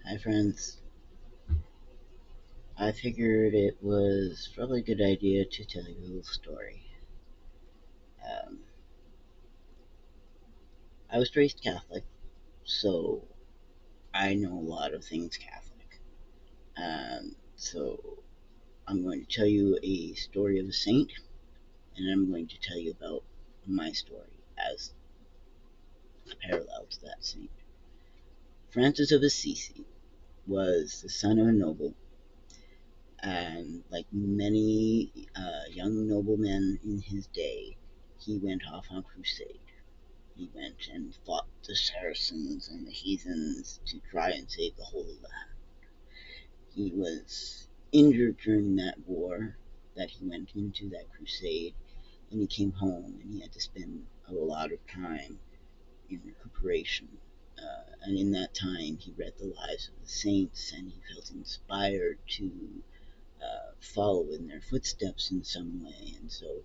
Hi, friends. I figured it was probably a good idea to tell you a little story. Um, I was raised Catholic, so I know a lot of things Catholic. So I'm going to tell you a story of a saint, and I'm going to tell you about my story as a parallel to that saint. Francis of Assisi was the son of a noble, and like many young noblemen in his day, he went off on crusade. He went and fought the Saracens and the heathens to try and save the Holy Land. He was injured during that war that he went into, that crusade, and he came home and he had to spend a lot of time in recuperation. And in that time, he read the lives of the saints and he felt inspired to follow in their footsteps in some way. And so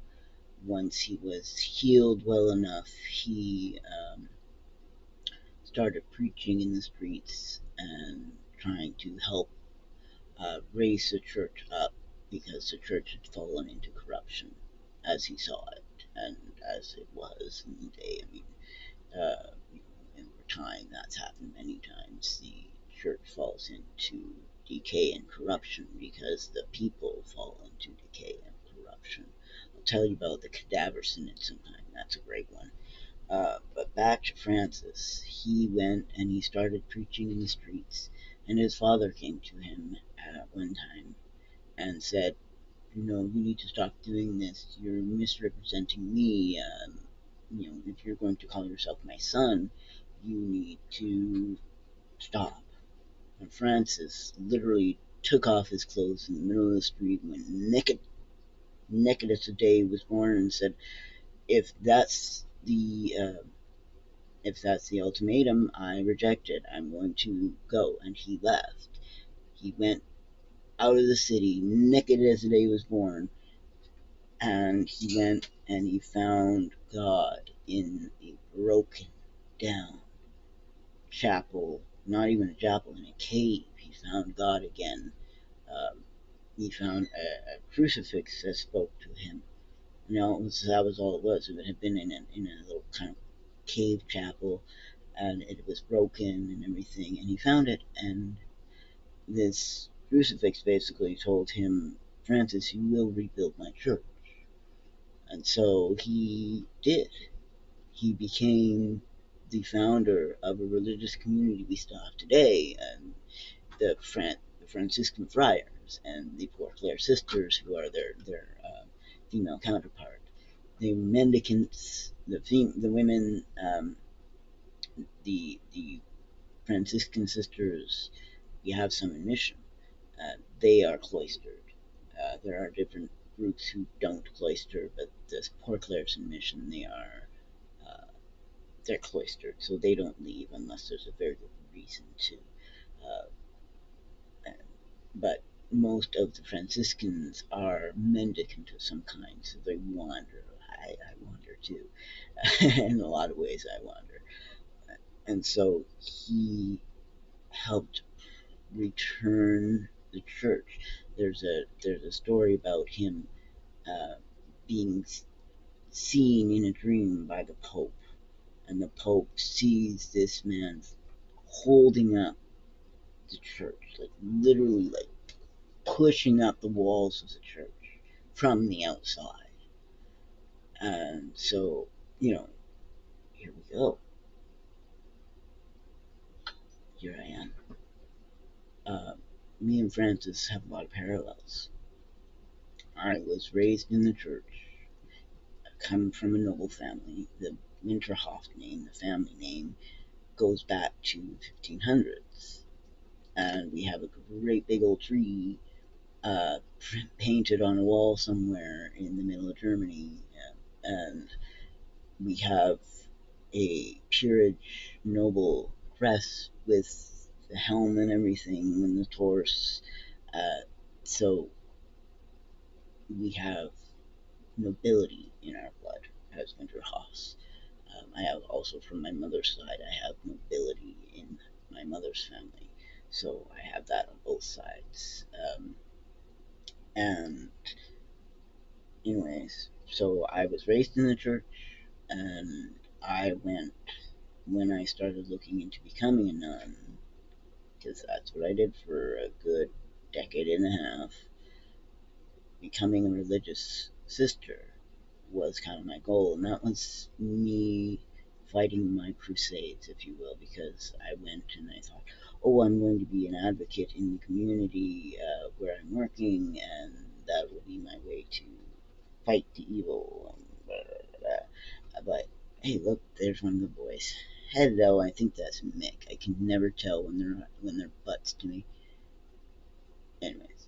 once he was healed well enough, he started preaching in the streets and trying to help raise the church up because the church had fallen into corruption as he saw it and as it was in the day. I mean, uh, over time, that's happened many times. The church falls into decay and corruption because the people fall into decay and corruption. I'll tell you about the cadaver synod sometime. That's a great one. But back to Francis, he went and he started preaching in the streets, and his father came to him at one time and said, you need to stop doing this. You're misrepresenting me. If you're going to call yourself my son, you need to stop. And Francis literally took off his clothes in the middle of the street, went naked as the day he was born, and said, "If that's the ultimatum, I reject it. I'm going to go." And he left. He went out of the city naked as the day he was born, and he went and he found God in a broken down chapel, not even a chapel, in a cave. He found God again. Um, he found a crucifix that spoke to him. That was all it was. It had been in a little kind of cave chapel, and it was broken and everything. And he found it, and this crucifix basically told him, "Francis, you will rebuild my church." And so he did. He became the founder of a religious community we still have today, and the Franciscan friars and the Poor Clare sisters, who are their female counterpart. The mendicants, the women, the Franciscan sisters. We have some in mission. They are cloistered. There are different groups who don't cloister, but the Poor Clares in mission, uh, they're cloistered, so they don't leave unless there's a very good reason to. Uh, but most of the Franciscans are mendicant of some kind, so they wander. I wander too. In a lot of ways, I wander. And so he helped return the church. There's a story about him uh, being seen in a dream by the Pope, and the Pope sees this man holding up the church, like literally like pushing up the walls of the church from the outside. And so, you know, here we go. Here I am. Uh, Me and Francis have a lot of parallels. I was raised in the church. I come from a noble family. The Winterhoff name, the family name, goes back to 1500s. And we have a great big old tree uh, painted on a wall somewhere in the middle of Germany. And we have a peerage noble crest with the helm and everything and the torse. Uh, so we have nobility in our blood as Winterhoffs. I have also from my mother's side, I have nobility in my mother's family. So I have that on both sides. And anyways, so I was raised in the church, and I went when I started looking into becoming a nun, because that's what I did for a good decade and a half. Becoming a religious sister was kind of my goal, and that was me fighting my crusades, if you will, because I went and I thought, oh, I'm going to be an advocate in the community where I'm working, and that will be my way to fight the evil. Blah, blah, blah. But hey, look, there's one of the boys. Hello, I think that's Mick. I can never tell when they're butts to me. Anyways,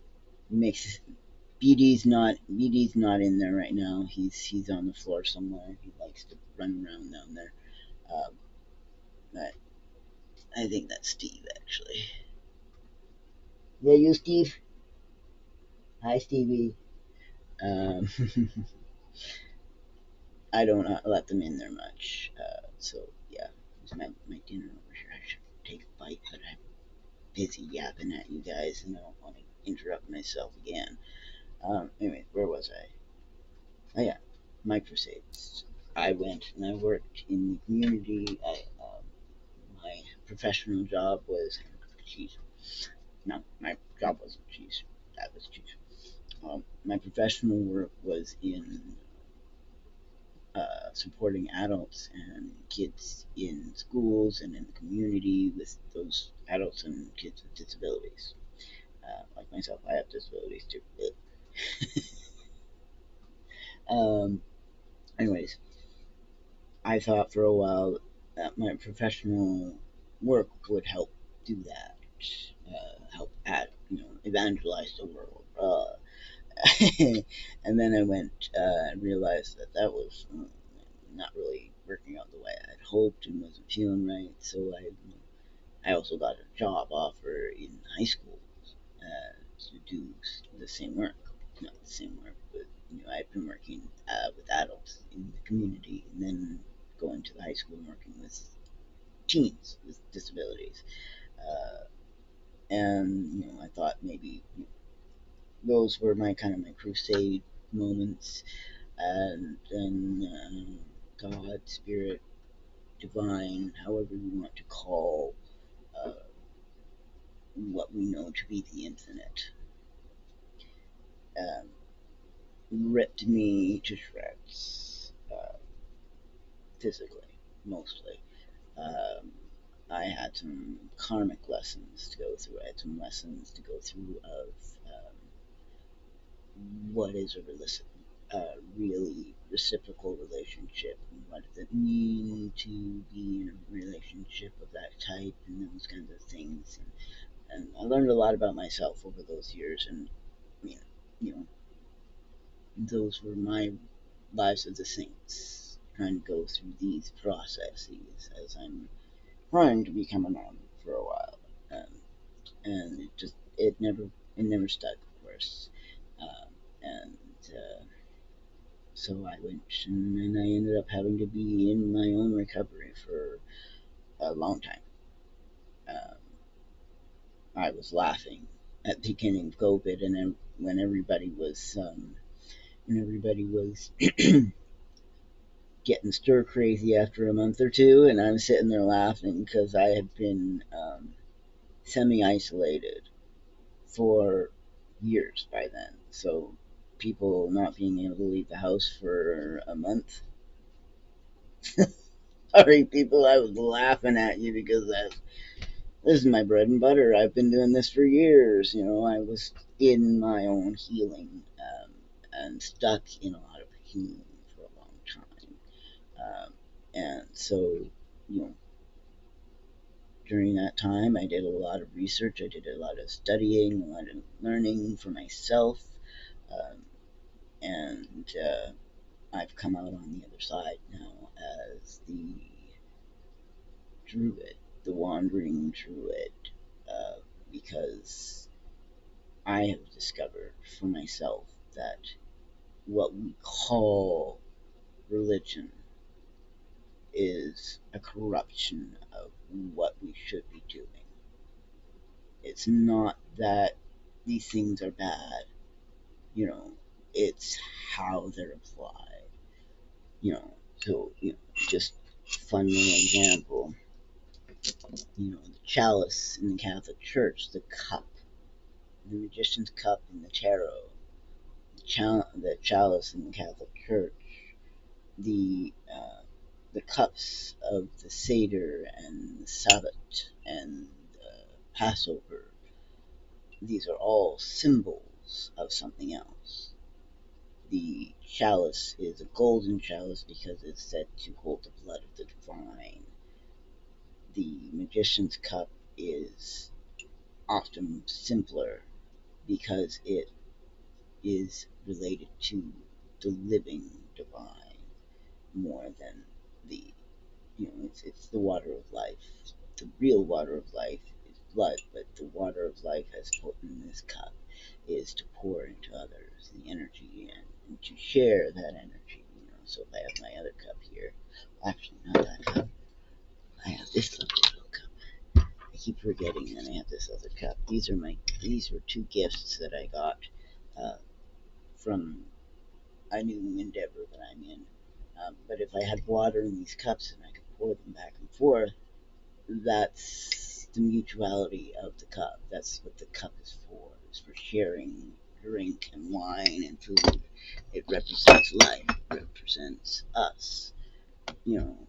Mick's BD's not in there right now. He's on the floor somewhere. He likes to run around down there. Um, but I think that's Steve actually. Yeah, you Steve. Hi Stevie. Um, I don't let them in there much. So yeah, it's my dinner over here. I should take a bite, but I'm busy yapping at you guys, and I don't want to interrupt myself again. Anyway, where was I? Oh yeah, my crusades. I went and I worked in the community. My professional job was cheese. No, my job wasn't cheese. That was cheese. My professional work was in supporting adults and kids in schools and in the community with those adults and kids with disabilities. Like myself, I have disabilities too. um, anyways, I thought for a while that my professional work would help do that, help evangelize the world. And then I went and realized that that was not really working out the way I'd hoped and wasn't feeling right. So I also got a job offer in high school to do the same work. Not the same work, but I've been working with adults in the community, and then going to the high school and working with teens with disabilities. Uh, and I thought maybe those were my kind of my crusade moments, and then God, Spirit, Divine, however you want to call uh, what we know to be the infinite, um, ripped me to shreds, physically, mostly. Um, I had some karmic lessons to go through. I had some lessons to go through of what is really reciprocal relationship, and what does it mean to be in a relationship of that type, and those kinds of things. And I learned a lot about myself over those years, and you know, you know those were my lives of the saints, trying to go through these processes as I'm trying to become a nun for a while. And it never stuck, of course. And so I went, and I ended up having to be in my own recovery for a long time. Um, I was laughing at the beginning of COVID, and then when everybody was getting stir crazy after a month or two, and I'm sitting there laughing because I had been semi isolated for years by then. So people not being able to leave the house for a month. Sorry, people, I was laughing at you because this is my bread and butter. I've been doing this for years. I was in my own healing, and stuck in a lot of pain for a long time. And so, you know, during that time, I did a lot of research. I did a lot of studying, a lot of learning for myself. Um, and I've come out on the other side now as the druid, the wandering druid, uh, because I have discovered for myself that what we call religion is a corruption of what we should be doing. It's not that these things are bad, you know, it's how they're applied, you know. So, just fun little example, the chalice in the Catholic Church, the cup, the magician's cup in the tarot, the chalice in the Catholic Church, the cups of the Seder and the Sabbath and Passover. These are all symbols of something else. The chalice is a golden chalice because it's said to hold the blood of the divine. The magician's cup is often simpler because it is related to the living divine more than the, it's the water of life. The real water of life is blood, but the water of life as put in this cup is to pour into others the energy and to share that energy. So if I have my other cup here, actually not that cup, I have this little cup. I keep forgetting that I have this other cup. These were two gifts that I got from a new endeavor that I'm in. But if I had water in these cups and I could pour them back and forth, that's the mutuality of the cup. That's what the cup is for. It's for sharing drink and wine and food. It represents life. It represents us.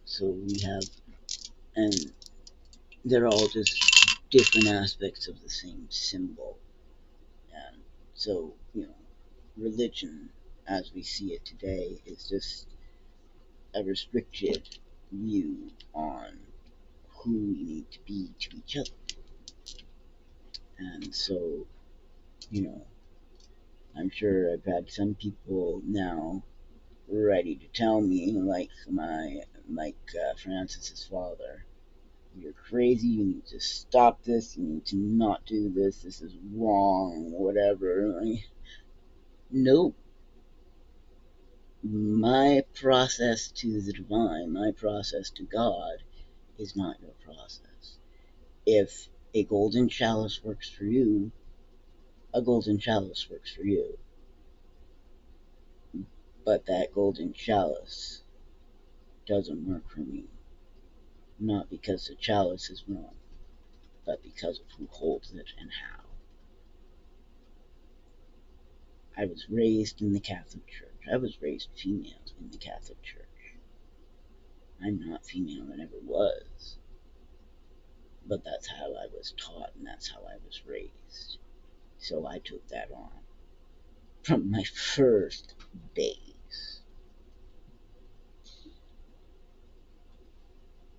So we have, and they're all just different aspects of the same symbol. And so, religion, as we see it today, is just a restricted view on who we need to be to each other. And so, you know, I'm sure I've had some people now ready to tell me, like Francis's father, you're crazy, you need to stop this, you need to not do this, this is wrong, whatever. No. My process to the divine, my process to God, is not your process. If a golden chalice works for you, a golden chalice works for you. But that golden chalice doesn't work for me. Not because the chalice is wrong, but because of who holds it and how. I was raised in the Catholic Church. I was raised female in the Catholic Church. I'm not female and never was. But that's how I was taught and that's how I was raised. So I took that on from my first days.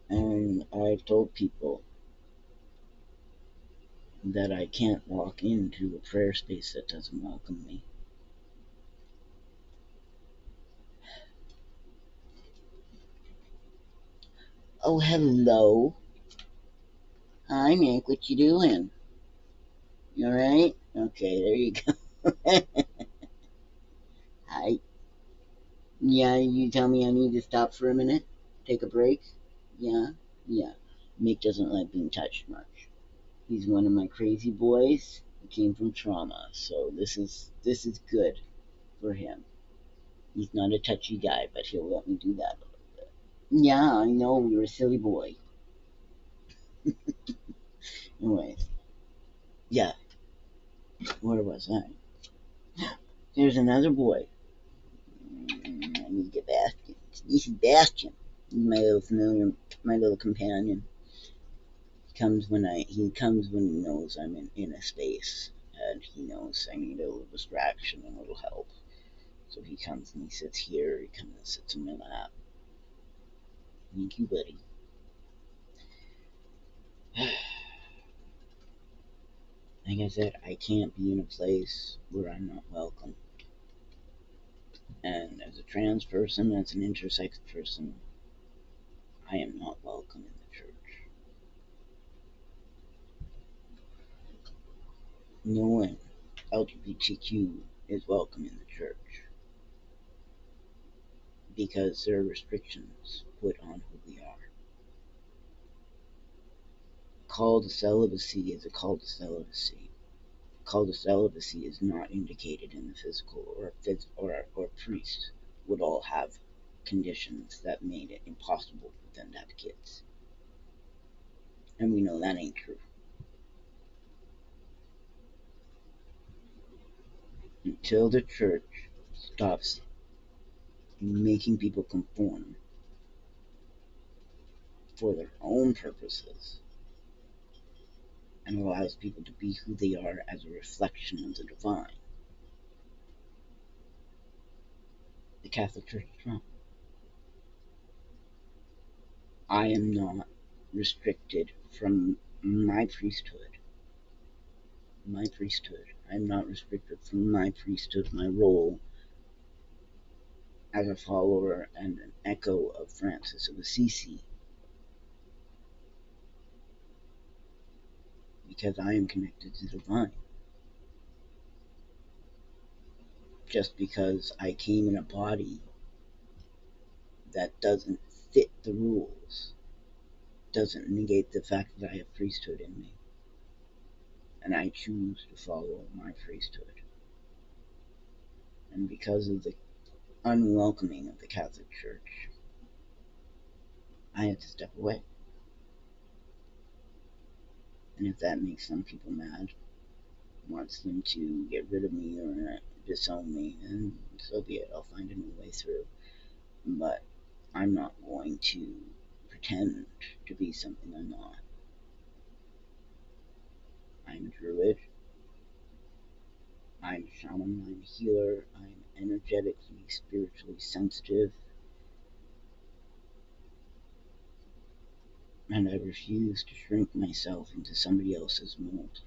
And I've told people that I can't walk into a prayer space that doesn't welcome me. Oh, hello. Hi, Nick. What you doing? You alright? Okay, there you go. Hi. Yeah, you tell me I need to stop for a minute? Take a break? Yeah? Yeah. Mick doesn't like being touched much. He's one of my crazy boys. He came from trauma, so this is good for him. He's not a touchy guy, but he'll let me do that a little bit. Yeah, I know, you're a silly boy. Anyways, yeah, where was I? There's another boy. I need to get Bastion. This is Bastion. He's my little familiar, my little companion. He comes when he knows I'm in a space, and he knows I need a little distraction and a little help. So he comes and he sits here. He comes and sits in my lap. Thank you, buddy. Like I said, I can't be in a place where I'm not welcome. And as a trans person, as an intersex person, I am not welcome in the church. No one LGBTQ is welcome in the church because there are restrictions put on who we are. call to celibacy is a call to celibacy. Call to celibacy is not indicated in the physical, or priests would all have conditions that made it impossible for them to have kids. And we know that ain't true. Until the church stops making people conform for their own purposes and allows people to be who they are as a reflection of the divine, the Catholic Church is wrong. I am not restricted from my priesthood. My priesthood. I'm not restricted from my priesthood, my role as a follower and an echo of Francis of Assisi, because I am connected to the divine. Just because I came in a body that doesn't fit the rules doesn't negate the fact that I have priesthood in me. And I choose to follow my priesthood. And because of the unwelcoming of the Catholic Church, I had to step away. And if that makes some people mad, wants them to get rid of me or disown me, then so be it. I'll find a new way through. But I'm not going to pretend to be something I'm not. I'm a druid. I'm a shaman. I'm a healer. I'm energetically, spiritually sensitive. And I refuse to shrink myself into somebody else's mold.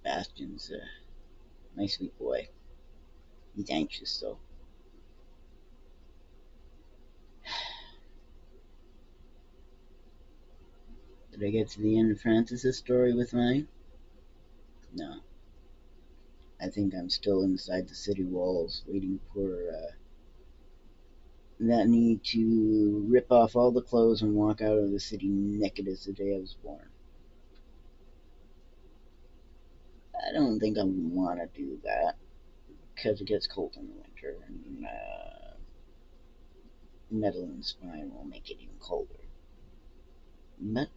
Bastion's a nice sweet boy. He's anxious though. Did I get to the end of Francis's story with mine? No. I think I'm still inside the city walls waiting for that need to rip off all the clothes and walk out of the city naked as the day I was born. I don't think I want to do that because it gets cold in the winter and metal in the spine will make it even colder. But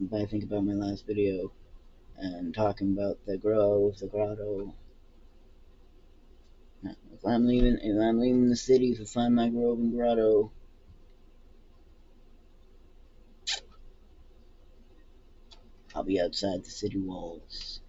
if I think about my last video and talking about the grotto, if I'm leaving the city to find my grove and grotto, I'll be outside the city walls.